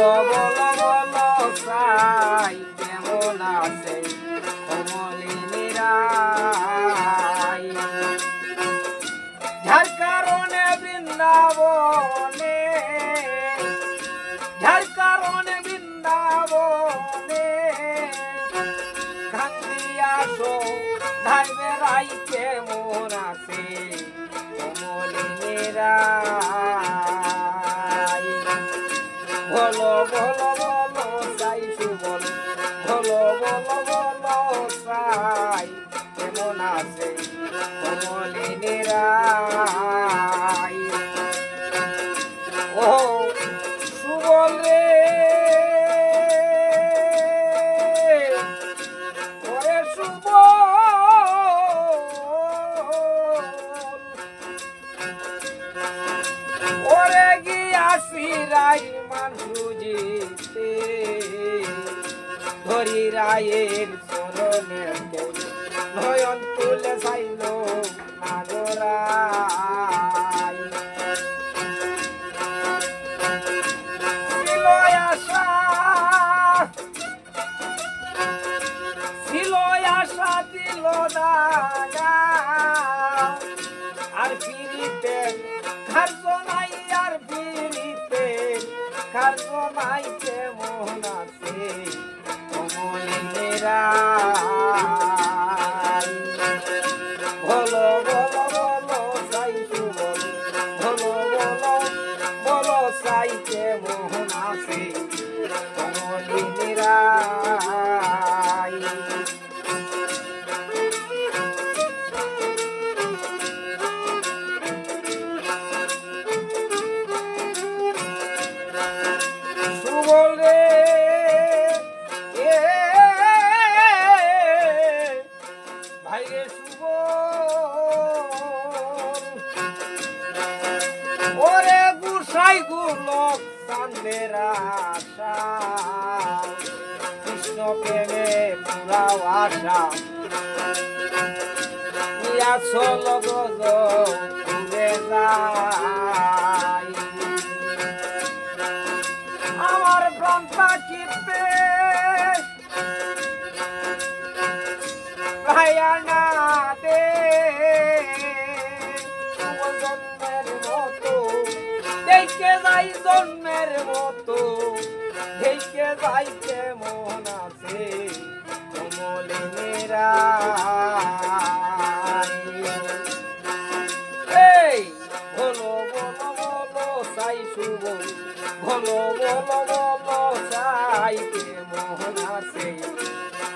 বলো বলো বলো সাই কেমন আছে কমলিনীরা যার কারণে বৃন্দাবনে যার কারণে বৃন্দাবনে কান্দিয়াছো ধাইবে রাই কেমন আছে কমলিনীরা বলো বলো বলো সাই সুবল বলো বলো বলো সাই কেমন আছে কমলিনীরা ও সুবল রে ওরে সুবল ওরে গিয়াছি রাই মানসুজিতে ধরি রায়ের চরণে নয়ন তুলে চাইল নাগরাই ছিল আশা দিল দাগা আর ফিরিতে খার্য নাই আর ফিরিতে খার্য নাই কেমন আছে কমলিনীরা বলো বলো বলো সাই সুবল বলো বলো বলো সাই কেমন আছে কমলিনীরা সুবল রে ভাইরে সুবল ওরে গুসাই গুলক চাঁদের আশা কৃষ্ণ প্রেমে পুরাও আশা ইয়া চল গজ ঘুরে যায় আমার প্রাণ পাখিতে ভাইয়া না দে জন্মের মতো দেখে যাই জন্মের মতো দেখে যাই কেমন আছে কমলিনীরা এই বলো বলো বলো সাই সুবল বলো বলো বলো সাই কেমন আছে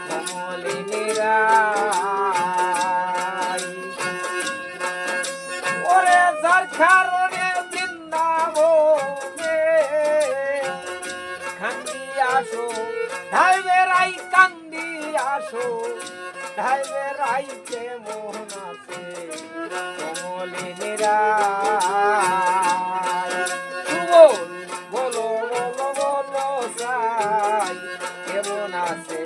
কমলিনীরা ওরে যার কারণে বৃন্দাবনে কান্দি আসো ধাইবে রাই কান্দি আসো ধাইবে রাই কেমন আছে কমলিনীরা সুবল বলো বলো বলো সাই কেমন আছে